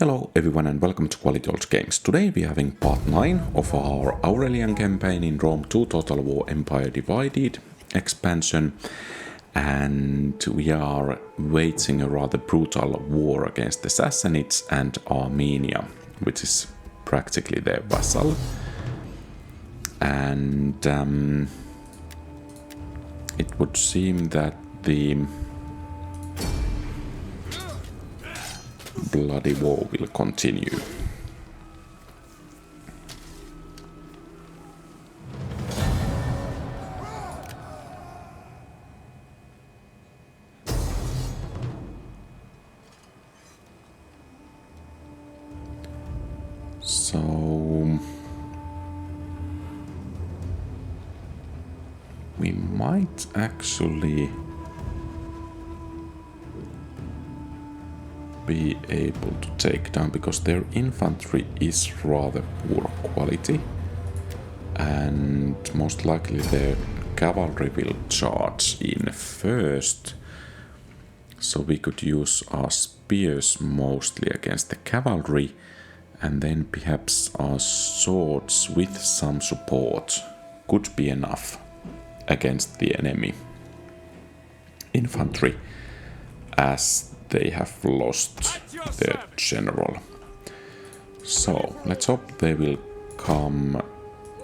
Hello everyone and welcome to Quality Old Games. Today we are having part 9 of our Aurelian Campaign in Rome 2 TotalWar Empire Divided expansion, and we are waging a rather brutal war against the Sassanids and Armenia, which is practically their vassal. And it would seem that the bloody war will continue. So we might actually be able to take down, because their infantry is rather poor quality, and most likely their cavalry will charge in first, so we could use our spears mostly against the cavalry, and then perhaps our swords with some support could be enough against the enemy infantry, as they have lost their general. So let's hope they will come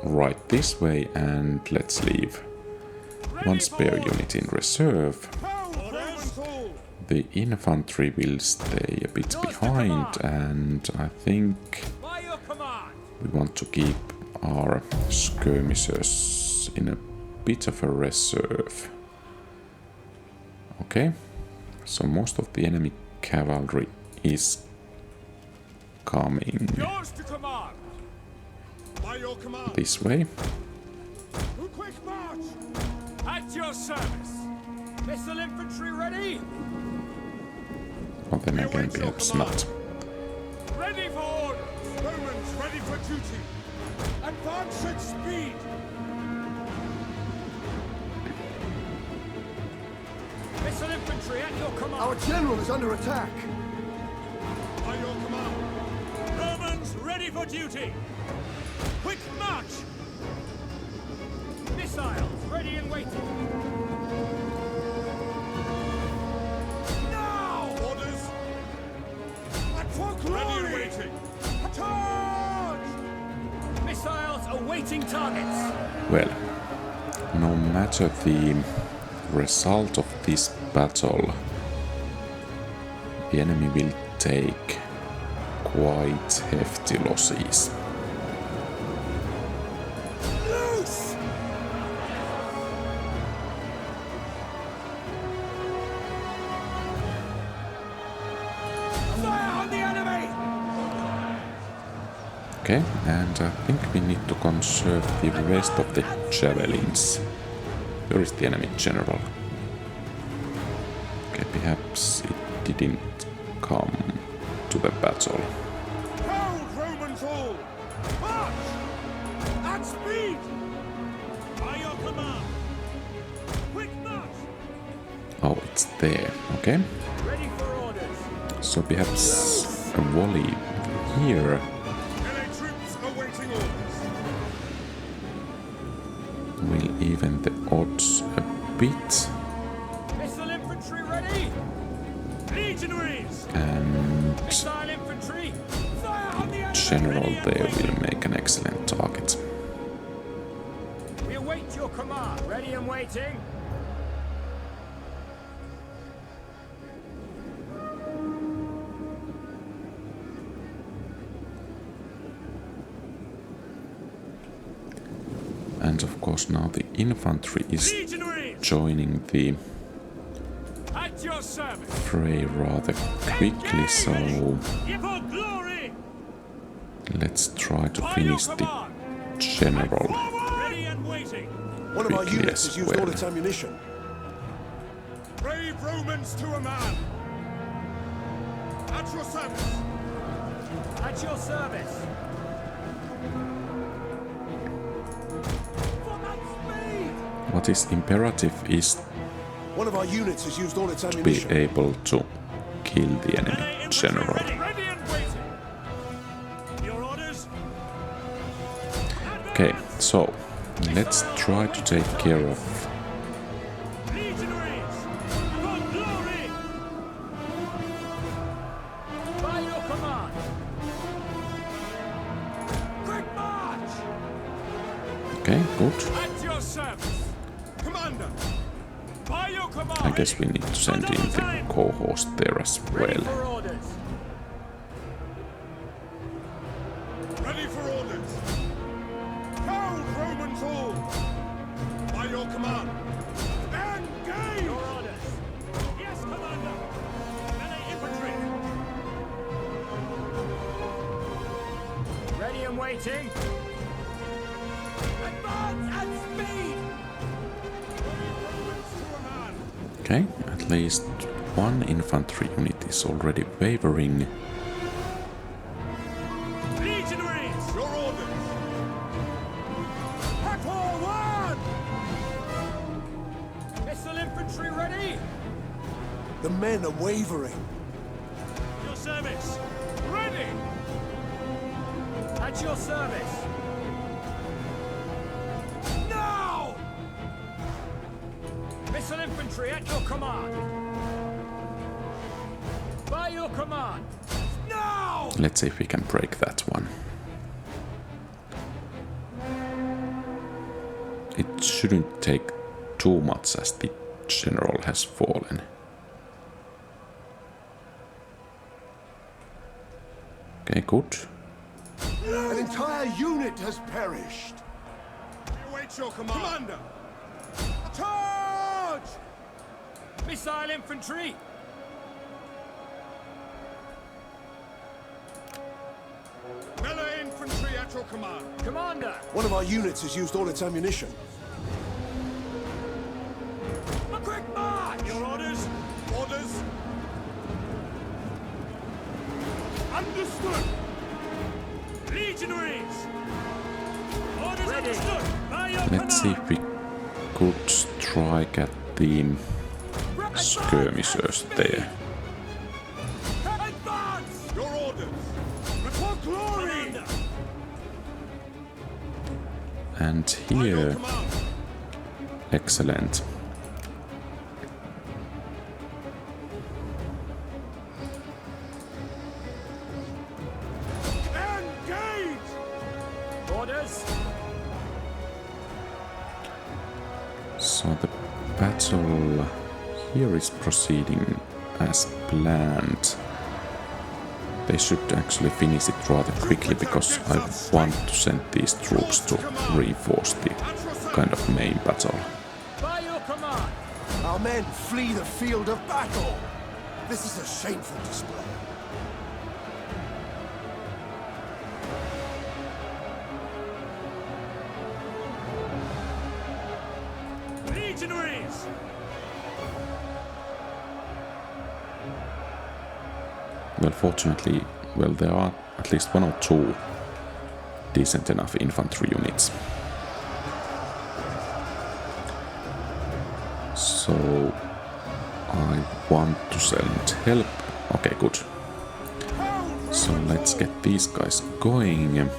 right this way, and let's leave one spare unit in reserve. The infantry will stay a bit behind, and I think we want to keep our skirmishers in a bit of a reserve. Okay. So most of the enemy cavalry is coming this way. Quick march! At your service! Missile infantry ready! Or then again, perhaps not. Ready for orders! Romans ready for duty! Advance at speed! Missile infantry at your command! Our general is under attack! By your command! Romans ready for duty! Quick march! Missiles ready and waiting! Now! Orders! For glory! Ready and waiting! Charge! Missiles awaiting targets! Well, no matter the result of this battle, the enemy will take quite hefty losses. Loose! Fire on the enemy! Okay, and I think we need to conserve the rest of the javelins. Where is the enemy general? Okay, perhaps it didn't come to the battle. Hold, Romans all! March! At speed! By your command! Quick march! Oh, it's there. Okay, Ready for orders! so perhaps a volley here LA troops awaiting orders! will even the odds a bit, Missile infantry ready! Legionaries! and Missile infantry! Fire on the enemy! general Ready and there waiting. will make an excellent target. We await your command. Ready and waiting. And of course now the infantry is Legionaries! joining the At your service! fray rather quickly, so Give her glory! let's try to By finish your the command! general Ready and waiting! One of our quickly units as has used all well. its ammunition. Brave Romans to a man! At your service! At your service! For that speed! What is imperative is One of our units has used all its to be ammunition. able to kill the enemy general. Ready and waiting! Okay, so let's try to take care of Legionaries! For glory! By your command! Quick march! Okay, good. At your service! Commander! By your command! I guess we need to send in the co-host there as Ready well. for orders! Ready for orders! Hold Romans all! By your command! Engage! Your orders! Yes, Commander! Melee infantry! Ready and waiting! Advance at speed! Romans to a man! Okay, at least one infantry unit is already wavering. Legionaries! Your orders! Forward! Missile infantry ready! The men are wavering. Your service! Ready! At your service! Now! Missile infantry at your command! By your command! Now! Let's see if we can break that one. It shouldn't take too much as the general has fallen. Okay, good. An entire unit has perished. We await your command! Commander! Charge! Missile infantry! Melee infantry at your command! Commander! One of our units has used all its ammunition. A quick march! Your orders? Orders? Understood! Legionaries! Orders understood! By your Let's see if we could strike at the skirmishers there. Advance! Your orders! For glory! And here, excellent. Engage! Orders! So the battle here is proceeding as planned. They should actually finish it rather quickly because I want to send these troops to reinforce the kind of main battle. By your command! Our men flee the field of battle. This is a shameful display. Legionaries! Well, fortunately, there are at least one or two decent enough infantry units. So I want to send help. Okay, good. So let's get these guys going.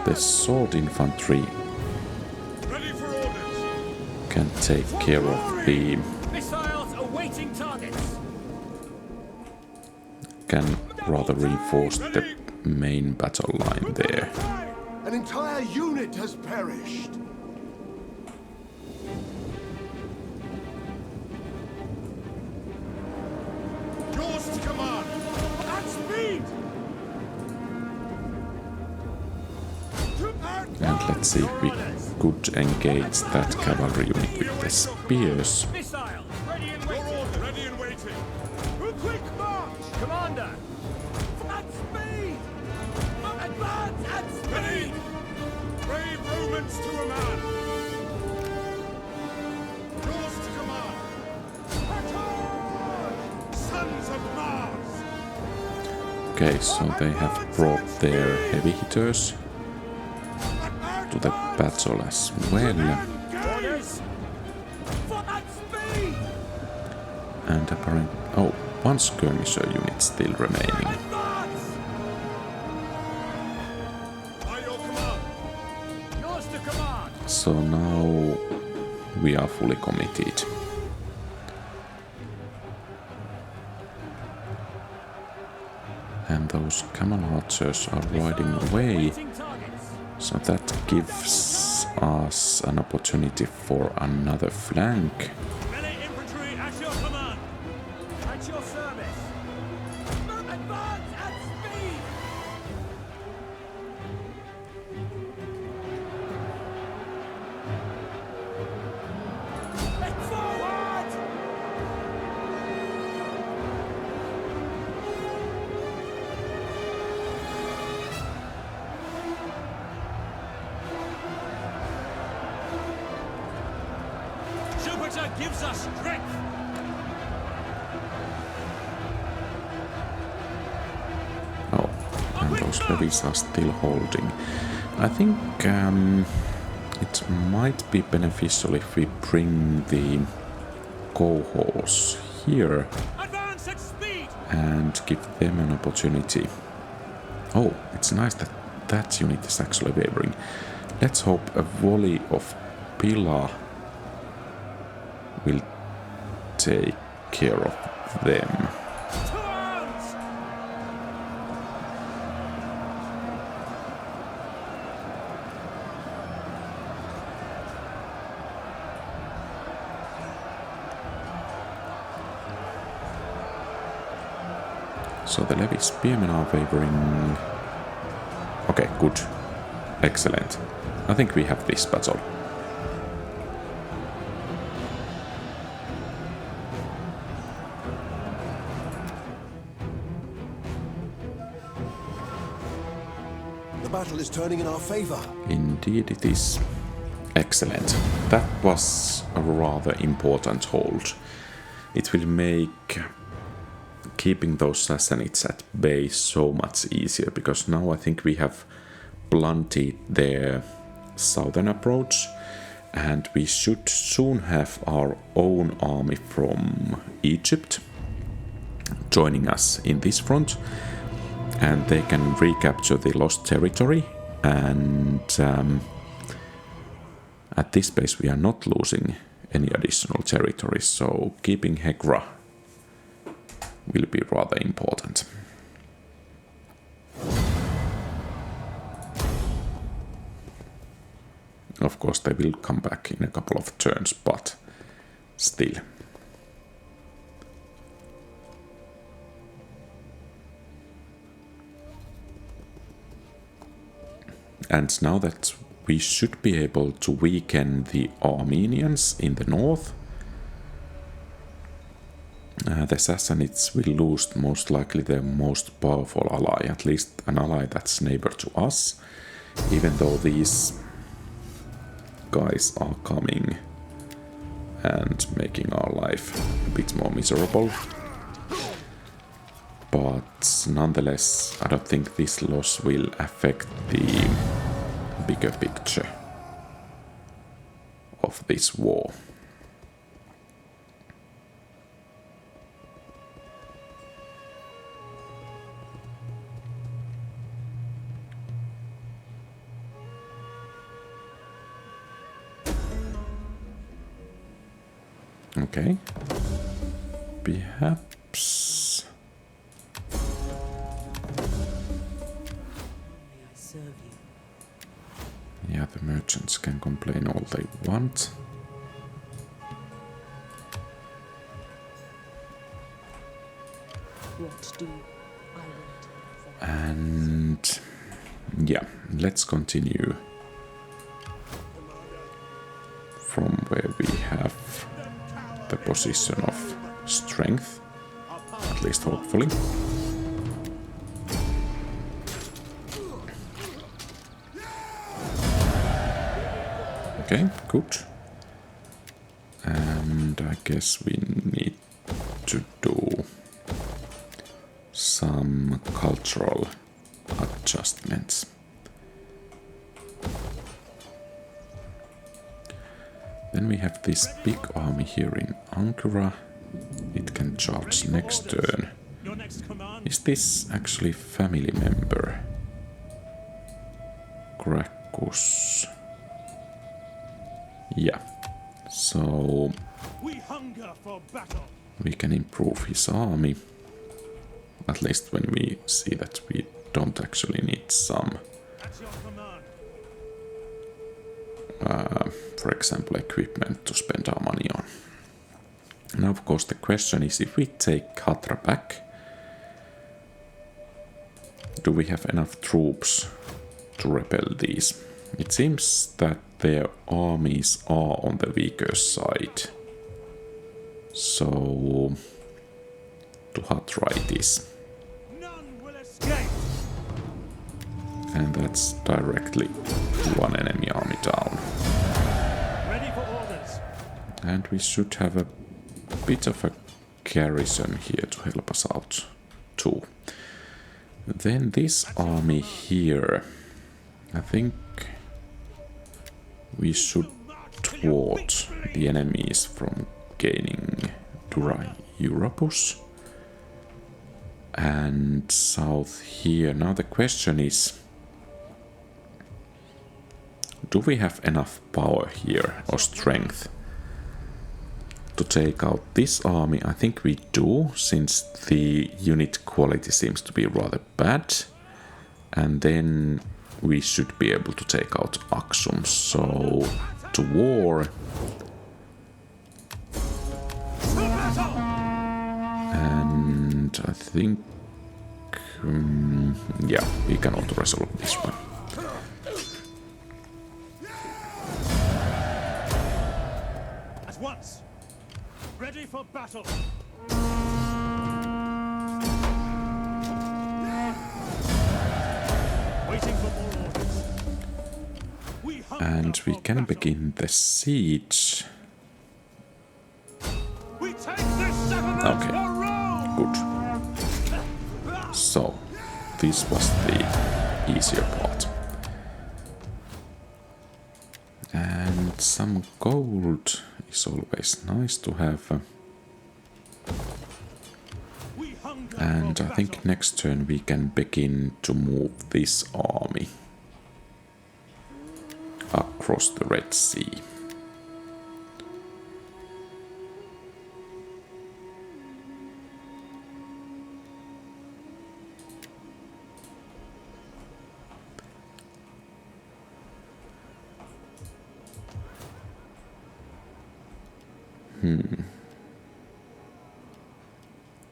The sword infantry Ready for orders! can take care of the... Missiles awaiting targets! can rather reinforce the main battle line there. An entire unit has perished. Yours to command! At speed! And let's see if we could engage that cavalry unit with the spears. Missiles ready and waiting! Ready and waiting! A quick march! Commander! At speed! Advance at speed! Brave Romans to a man! Yours to command! Attack! Sons of Mars! Okay, so they have brought their heavy hitters to the battle as well. Orders! At speed! And apparently... oh, one skirmisher unit still remaining. Advance! By your So now we are fully committed. And those camel archers are riding away, so that gives us an opportunity for another flank. Melee infantry at your command. At your service. Advance at speed. Let's forward. Jupiter gives us strength. Oh, and those levies are still holding. I think it might be beneficial if we bring the cohorts here Advance at speed. and give them an opportunity. Oh, it's nice that that unit is actually wavering. Let's hope a volley of Pillar will take care of them. To arms. So the levy spearmen are wavering. Okay, good. Excellent. I think we have this battle. The battle is turning in our favor. Indeed it is. Excellent. That was a rather important hold. It will make keeping those Sassanids at bay so much easier, because now I think we have blunted their southern approach, and we should soon have our own army from Egypt joining us in this front, and they can recapture the lost territory. And at this base we are not losing any additional territory, so keeping Hegra will be rather important. Of course they will come back in a couple of turns, but still. And now that we should be able to weaken the Armenians in the north, the Sassanids will lose most likely their most powerful ally, at least an ally that's neighbor to us, even though these guys are coming and making our life a bit more miserable. But nonetheless, I don't think this loss will affect the bigger picture of this war. Okay. Perhaps. Yeah, the merchants can complain all they want. What do I want? And yeah, let's continue from where we have the position of strength, at least hopefully. Okay, good. And I guess we need to do some cultural adjustments. Then we have this big army here in Ankara. It can charge next turn. Your next command. Is this actually family member? Gracchus. Yeah. So We hunger for battle. we can improve his army. At least when we see that we don't actually need some, At your command. for example, equipment to spend our money on. Now, of course, the question is, if we take Khatra back, do we have enough troops to repel these? It seems that their armies are on the weaker side. So, to Khatra it is. None will escape. And that's directly one enemy army down. Ready for orders. And we should have a bit of a garrison here to help us out too. Then this army here, I think we should thwart the enemies from gaining Dura Europus. And south here. Now the question is, do we have enough power here or strength to take out this army? I think we do, since the unit quality seems to be rather bad. And then we should be able to take out Aksum. So, to war. And I think... yeah, we can auto-resolve this one. At once. Ready for battle. Waiting for more orders. And we can begin the siege. We take this settlement Okay. for Rome. Good. So, this was the easier part. And some gold is always nice to have. We hunger And for I think battle. next turn we can begin to move this army across the Red Sea.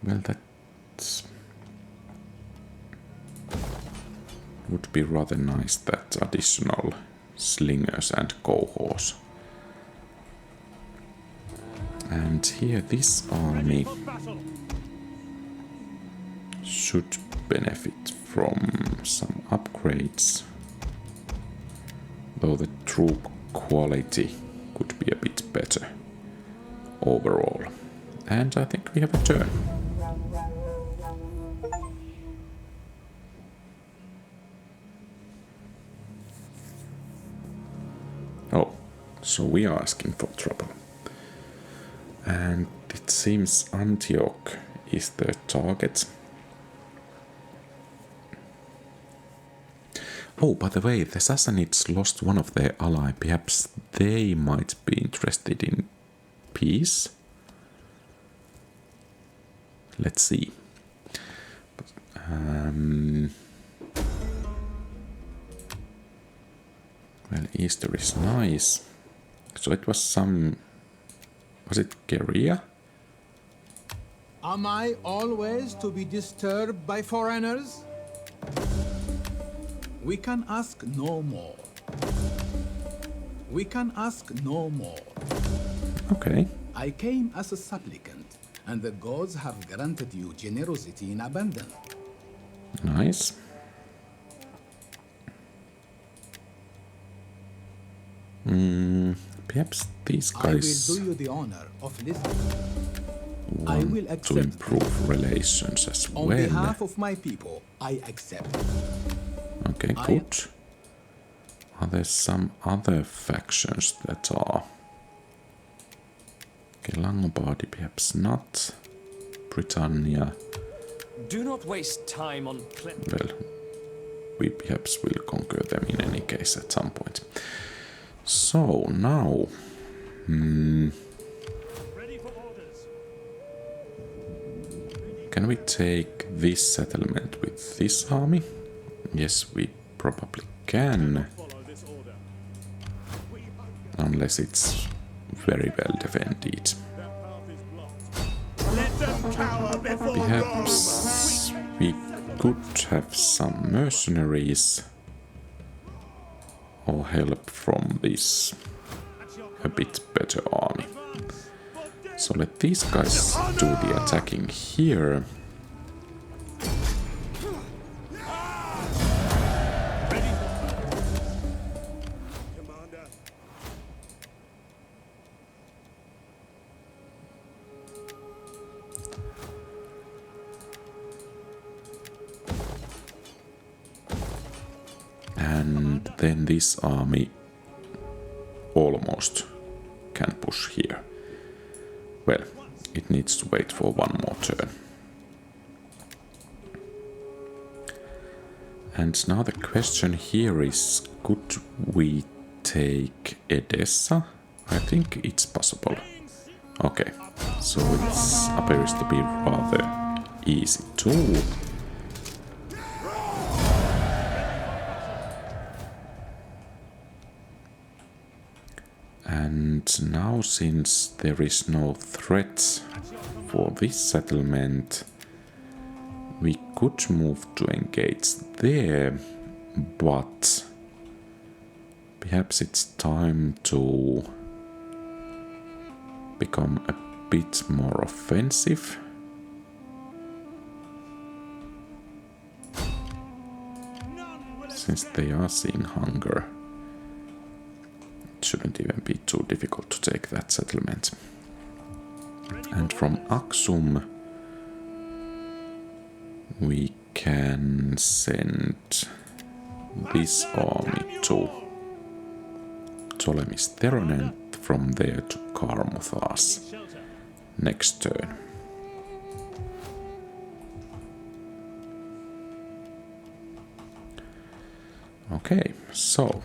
Well, that would be rather nice, that additional slingers and cohorts. And here this army For battle. should benefit from some upgrades, though the troop quality could be a bit better overall. And I think we have a turn. Oh, so we are asking for trouble. And it seems Antioch is the target. Oh, by the way, the Sassanids lost one of their ally. Perhaps they might be interested in peace. Let's see. Well, Easter is nice. So it was some... Was it Guerilla? Am I always to be disturbed by foreigners? We can ask no more. We can ask no more. Okay. I came as a supplicant, and the gods have granted you generosity in abundance. Nice. Perhaps these I will guys do you the honor of listening. I will want to accept. improve relations as On well. behalf of my people, I accept. Okay, good. Are there some other factions that are... Okay, Langobardi perhaps not. Britannia, Do not waste time on well, we perhaps will conquer them in any case at some point. So, now Ready for orders. Can we take this settlement with this army? Yes, we probably can. Follow this order. Unless it's very well defended. That path is blocked. Let them cower before Perhaps we could have some mercenaries or help from this a bit better army. So let these guys do the attacking here. Commander. And then this army almost can push here. Well, it needs to wait for one more turn. And now the question here is, could we take Edessa? I think it's possible. Okay, so it appears to be rather easy too. And now, since there is no threat for this settlement, we could move to engage there, but perhaps it's time to become a bit more offensive. Since they are seeing hunger, it shouldn't even be too difficult to take that settlement. And from Aksum we can send this army to Ptolemy's Theron and from there to Karmuthas next turn. Okay, so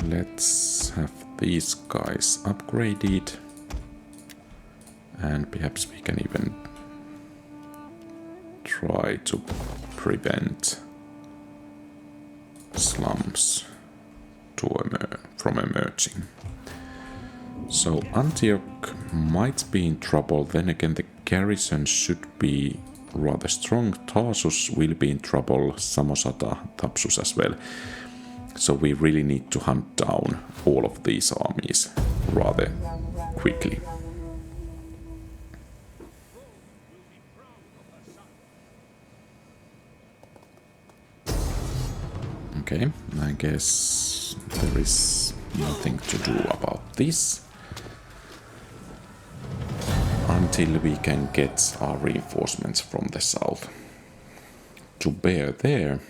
let's have these guys upgraded, and perhaps we can even try to prevent slums from emerging. So Antioch might be in trouble, then again the garrison should be rather strong. Tarsus will be in trouble, Samosata, Thapsus as well. So we really need to hunt down all of these armies rather quickly. Okay, I guess there is nothing to do about this until we can get our reinforcements from the south to bear there.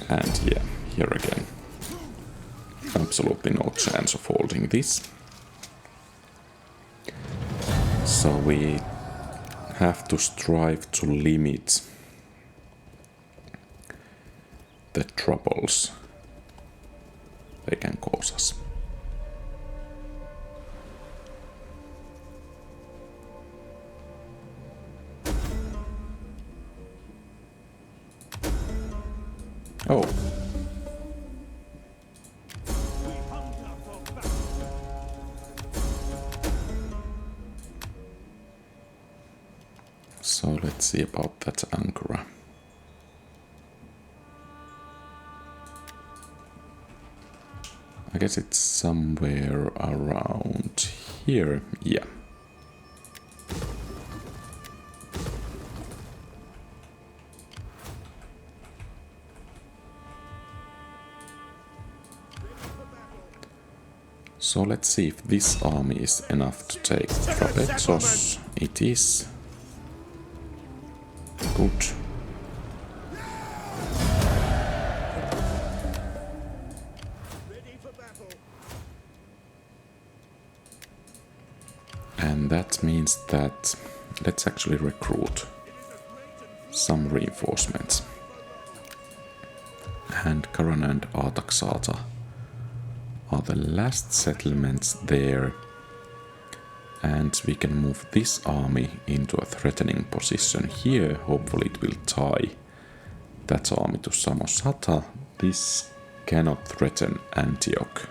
And yeah, here again, absolutely no chance of holding this. So we have to strive to limit the troubles they can cause us. Oh. So let's see about that Ankara. I guess it's somewhere around here. Yeah. So let's see if this army is enough to take Trapezos. It is. Good. And that means that let's actually recruit some reinforcements. and Karan and Artaxata are the last settlements there. And we can move this army into a threatening position here. Hopefully it will tie that army to Samosata. This cannot threaten Antioch,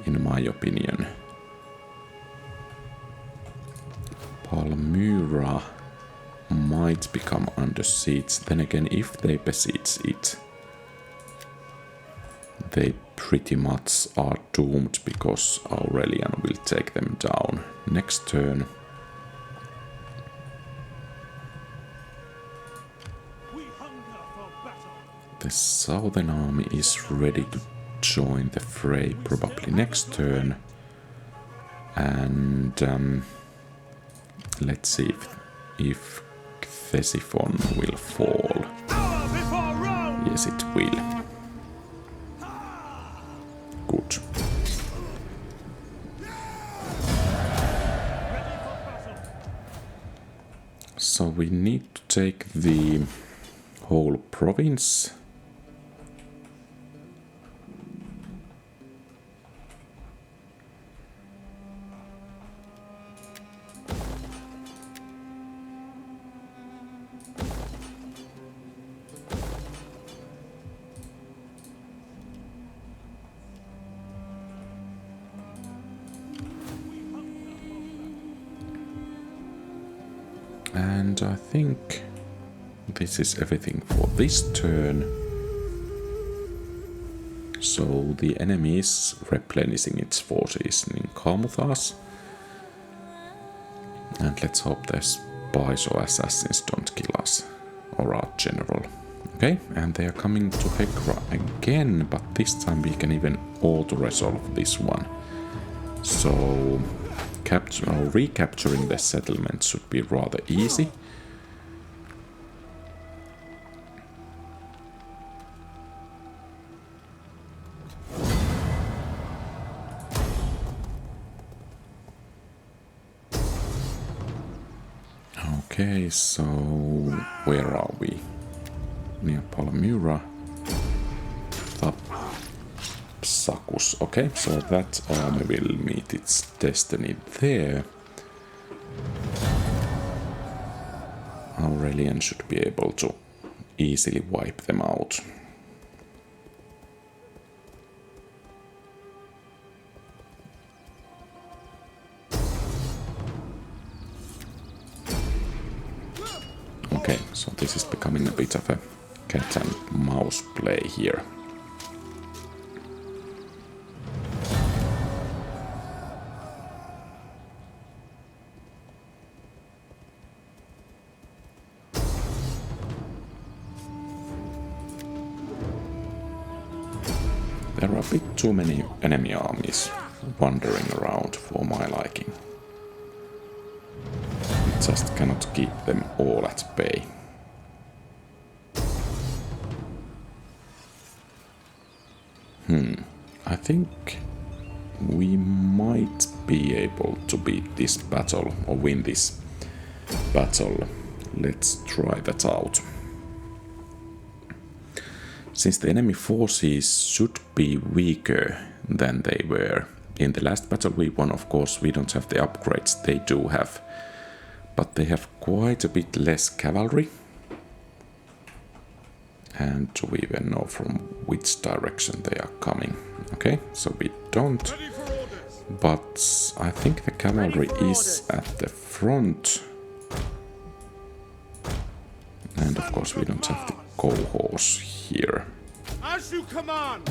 in my opinion. Palmyra might become under siege. Then again, if they besiege it, they pretty much are doomed because Aurelian will take them down next turn. The southern army is ready to join the fray probably next turn. And let's see if Ctesiphon will fall. Yes, it will. Good. So we need to take the whole province. And I think this is everything for this turn. So the enemy is replenishing its forces in Kamuthas. And let's hope the spies or assassins don't kill us or our general. Okay, and they are coming to Hekra again, but this time we can even auto-resolve this one. So recapturing the settlement should be rather easy. Okay, so where are we? Near Palmyra. Sakus. Okay, so that army will meet its destiny there. Aurelian should be able to easily wipe them out. Okay, so this is becoming a bit of a cat and mouse play here. There are a bit too many enemy armies wandering around for my liking. I just cannot keep them all at bay. I think we might be able to beat this battle or win this battle. Let's try that out. Since the enemy forces should be weaker than they were in the last battle we won, of course we don't have the upgrades they do have, but they have quite a bit less cavalry. And do we even know from which direction they are coming? Okay, so we don't, but I think the cavalry is at the front. And of course we don't have the cohorts here. As you command.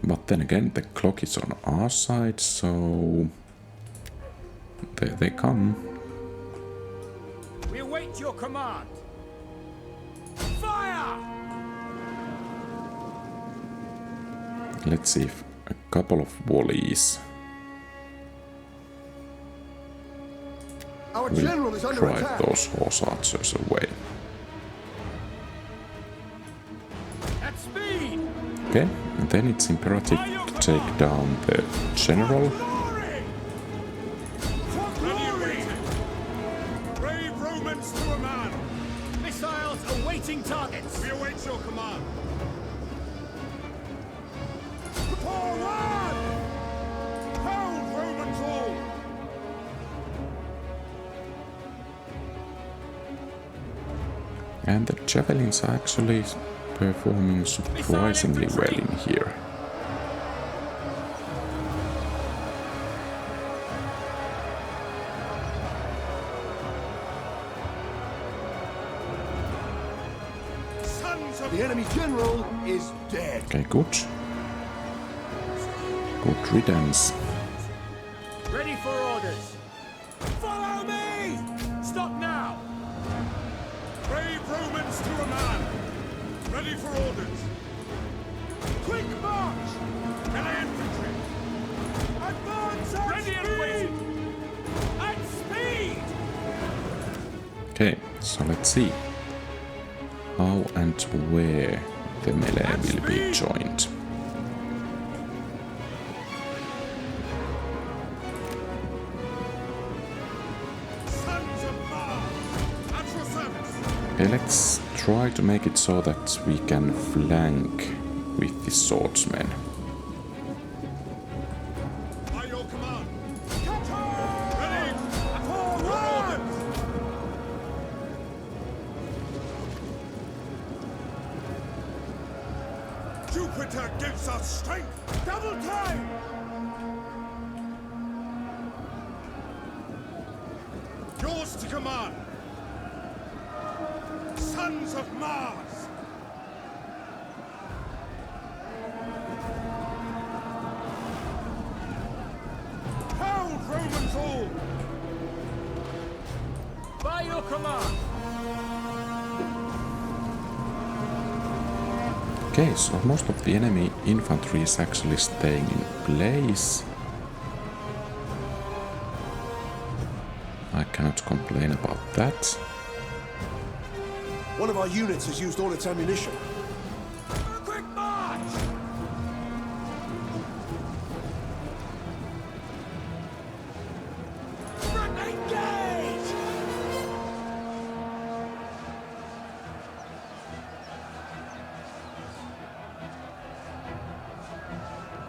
But then again, the clock is on our side, so there they come. We await your command. Fire! Let's see if a couple of volleys Our will general is under drive attack. those horse archers away. At speed! Okay, and then it's imperative to take down the general. Glory! For glory! Brave Romans to a man! Missiles awaiting targets! We await your command! Forward! Hold Romans all! And the javelins are actually performing surprisingly well in here. Sons of The enemy general is dead. Okay, good. Good riddance. ready for orders! Follow me! Stop now! Brave Romans to a man! Ready for orders! Quick march! Melee infantry! Advance at Ready and speed! waiting. At speed! Okay, so let's see how and where the melee will be joined. Sons of Mars! At your service! Okay, let's try to make it so that we can flank with the swordsmen. By your command! Ready! Forward! Jupiter gives us strength! Double time! Yours to command! Sons of Mars! Hold Romans all! By your command. Okay, so most of the enemy infantry is actually staying in place. I cannot complain about that. One of our units has used all its ammunition. Quick march! Engage!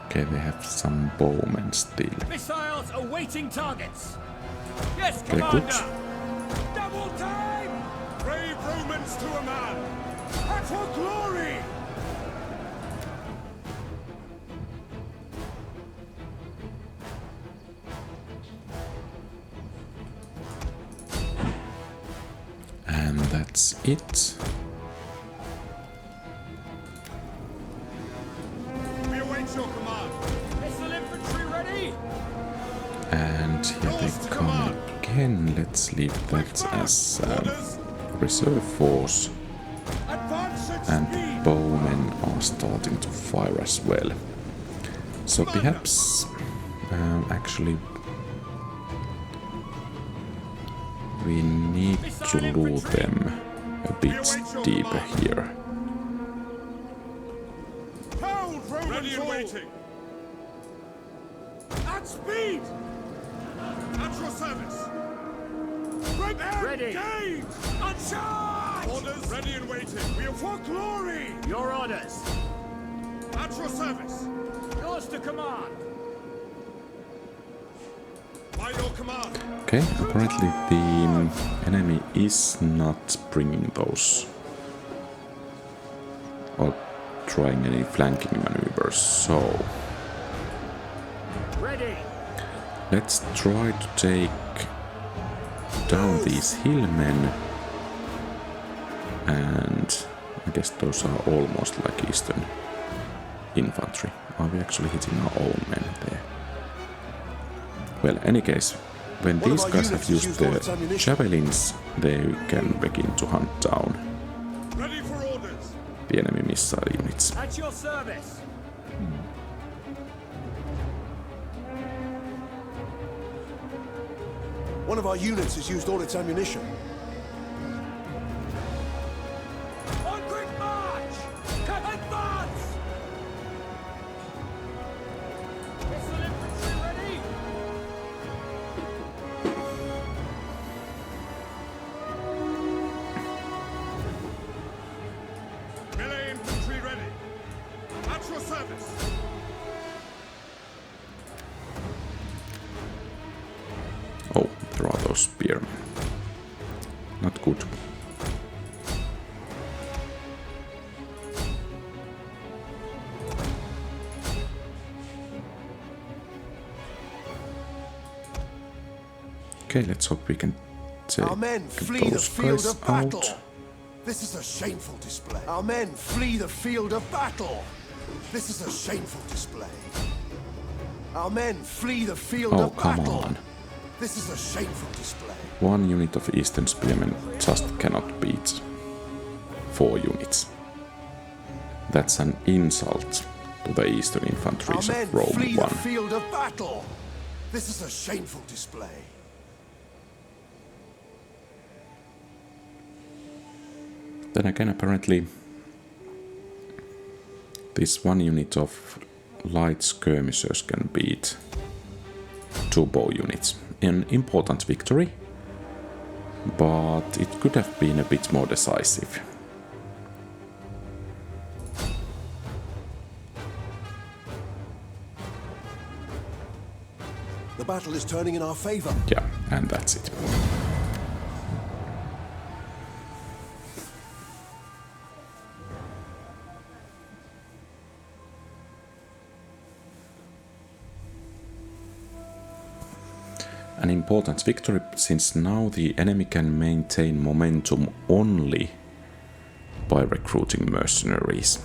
Okay, they have some bowmen still. Missiles awaiting targets! Yes, Okay, good. Double time! Brave Romans to a man! And for glory! And that's it. We await your command! Missile infantry ready. And here they come again. Let's leave that as reserve force. Advance at And speed! bowmen are starting to fire as well. So perhaps actually we need to lure them a bit deeper here. Hold Romans ready and waiting! At speed! At your service! Ready. Engage! On charge! Orders ready and waiting! We are for glory! Your orders. At your service! Yours to command. By your command! Okay, apparently the enemy is not bringing those or trying any flanking maneuvers, so Ready. let's try to take down these hillmen, and I guess those are almost like Eastern infantry. Are we actually hitting our own men there? Well, any case, when One of these our guys have units has used used all its the ammunition. javelins, they can begin to hunt down Ready for orders! the enemy missile units. At your service. One of our units has used all its ammunition. On quick march! Advance! service! Oh, there are those spearmen. Not good. Okay, let's hope we can take Our men flee the those field guys of battle. out. This is a shameful display. Our men flee the field of battle. This is a shameful display. Our men flee the field Oh, of come battle. on. This is a shameful display. One unit of Eastern Spearmen just cannot beat 4 units. That's an insult to the Eastern Our infantries men of Rome flee the 1. field of battle. This is a shameful display. Then again, apparently, this 1 unit of light skirmishers can beat 2 bow units. An important victory, but it could have been a bit more decisive. The battle is turning in our favor. Yeah, and that's it. An important victory, since now the enemy can maintain momentum only by recruiting mercenaries.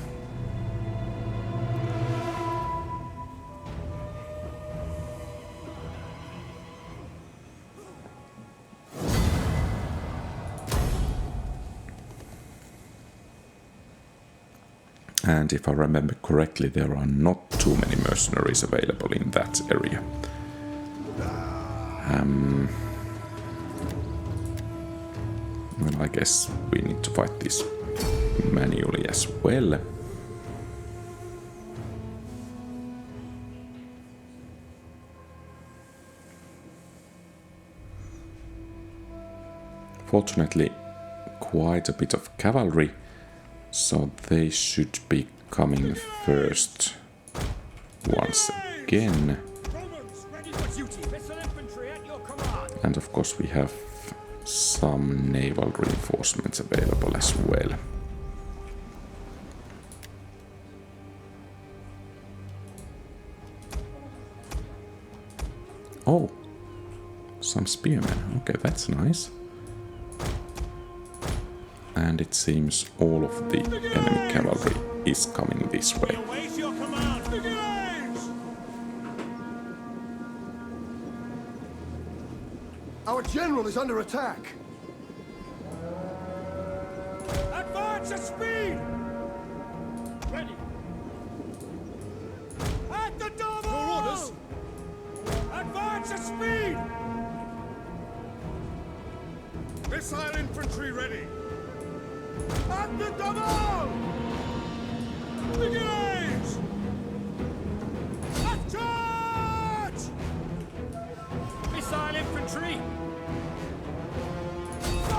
And if I remember correctly, there are not too many mercenaries available in that area. Well, I guess we need to fight this manually as well. Fortunately, quite a bit of cavalry, so they should be coming first once again. Romans, ready for duty. Missile infantry at your command. And of course we have some naval reinforcements available as well. Oh, some spearmen. Okay, that's nice. And it seems all of the enemy cavalry is coming this way. Await your command. Brigades! Our general is under attack. Advance at speed! Ready. At the double! Your orders! Advance at speed! Missile infantry ready! At the double! Brigades! At charge! Missile infantry!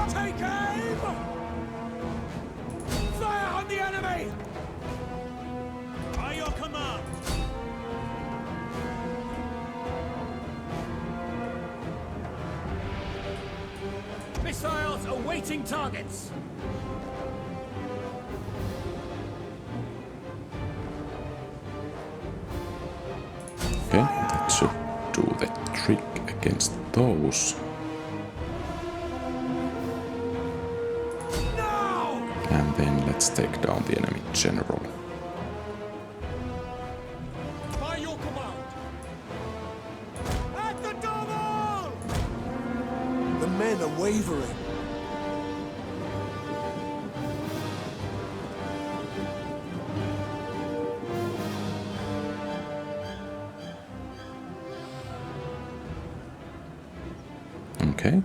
Take aim! Fire on the enemy! By your command! Missiles awaiting targets! Okay, that should do the trick against those. Now! And then let's take down the enemy general. By your command! At the double! The men are wavering. Okay,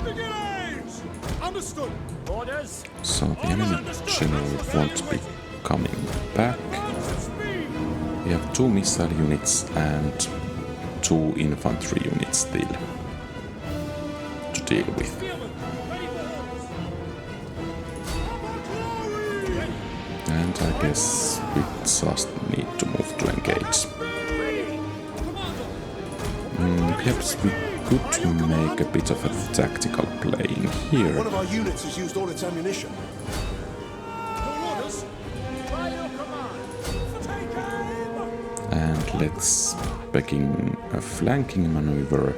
Brigades! Understood! Orders! so the enemy general won't be coming back. Advance at speed! We have 2 missile units and 2 infantry units still to deal with. Spearmen, ready for orders! Our glory! And I guess we just need to move to engage. Perhaps we could make a bit of a tactical play in here. One of our units has used all its ammunition. And let's begin a flanking maneuver.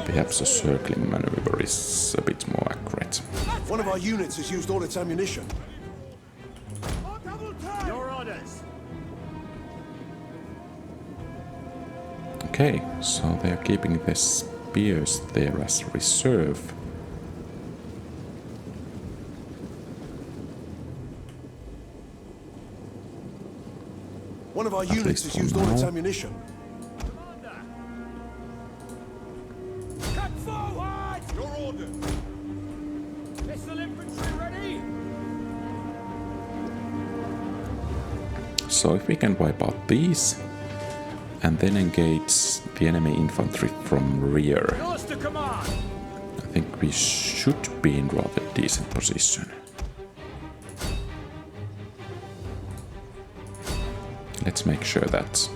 Perhaps a circling maneuver is a bit more accurate. One of our units has used all its ammunition. Your orders. Okay, so they are keeping the spears there as reserve. One of our units least has for used all its now. ammunition. Cut forward! Your orders. Missile infantry ready? So if we can wipe out these and then engage the enemy infantry from rear, Yours to command. I think we should be in rather decent position. Let's make sure that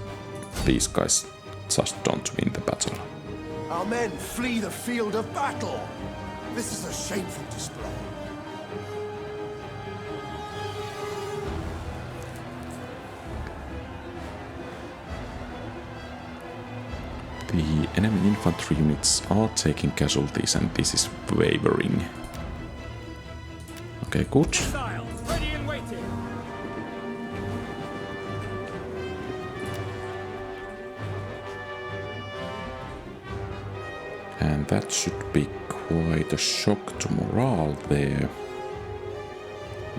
these guys just don't win the battle. Our men flee the field of battle. This is a shameful display. The enemy infantry units are taking casualties and this is wavering. Okay, good. Missiles ready and waiting. And that should be quite a shock to morale there.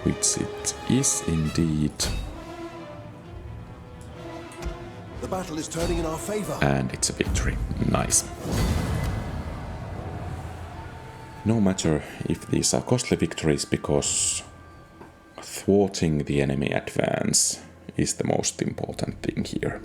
Which it is indeed. The battle is turning in our favor. And it's a victory. Nice. No matter if these are costly victories, because thwarting the enemy advance is the most important thing here.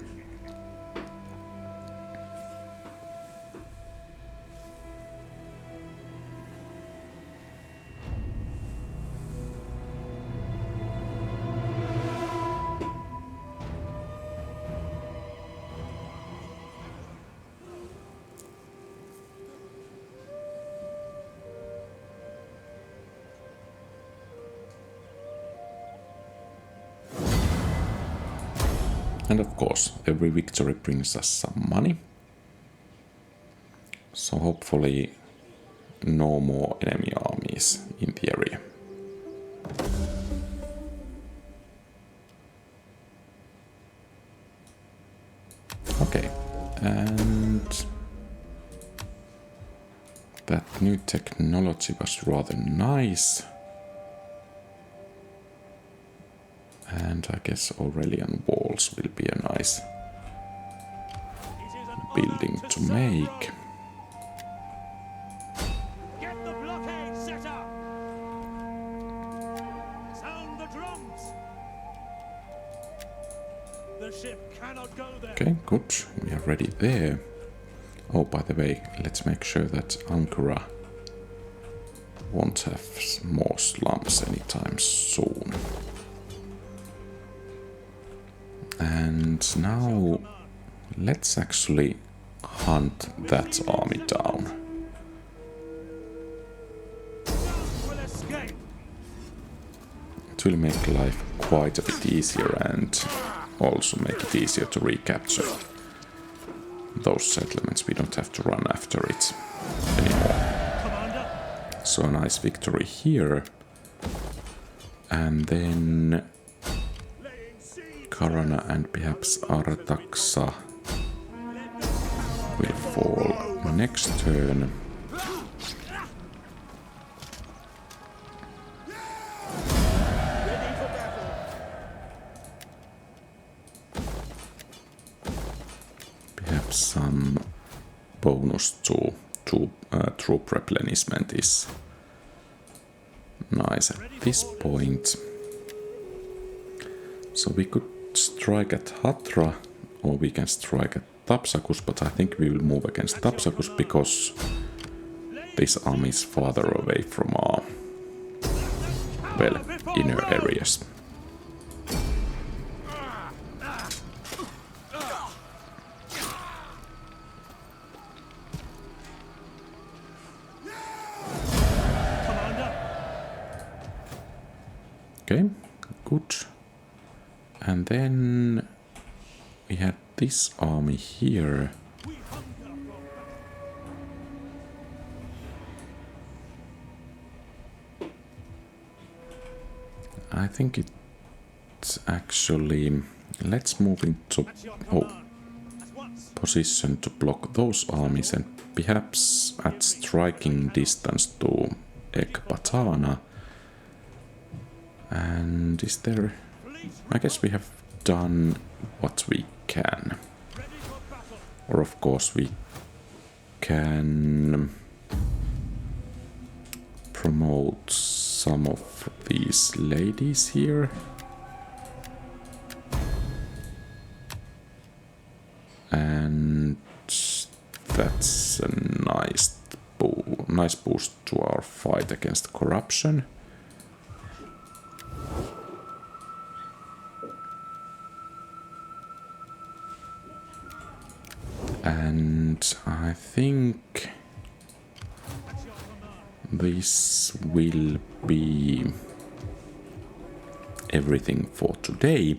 And of course, every victory brings us some money. So hopefully no more enemy armies in the area. Okay, and that new technology was rather nice. And I guess Aurelian walls will be a nice building to make. Get the blockade set up. Sound the drums. The ship cannot go there. Okay, good. We are ready there. Oh, by the way, let's make sure that Ankara won't have more slumps anytime soon. And now let's actually hunt that army down. Will escape. It will make life quite a bit easier and also make it easier to recapture those settlements. We don't have to run after it anymore. Commander. So a nice victory here. And then Karana and perhaps Artaxa will fall next turn. Perhaps some bonus to troop replenishment is nice at this point. So we could strike at Hatra, or we can strike at Tapsakus, but I think we will move against Tapsakus because this army is farther away from our, well, inner areas. Okay, good. And then we had this army here. I think it's actually... Let's move into position to block those armies and perhaps at striking distance to Ekbatana. And is there... I guess we have done what we can. Or of course we can promote some of these ladies here. And that's a nice boost to our fight against corruption. And I think this will be everything for today.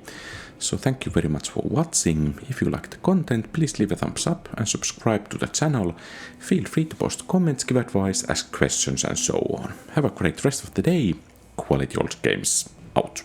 So thank you very much for watching. If you liked the content, please leave a thumbs up and subscribe to the channel. Feel free to post comments, give advice, ask questions and so on. Have a great rest of the day. Quality Old Games out.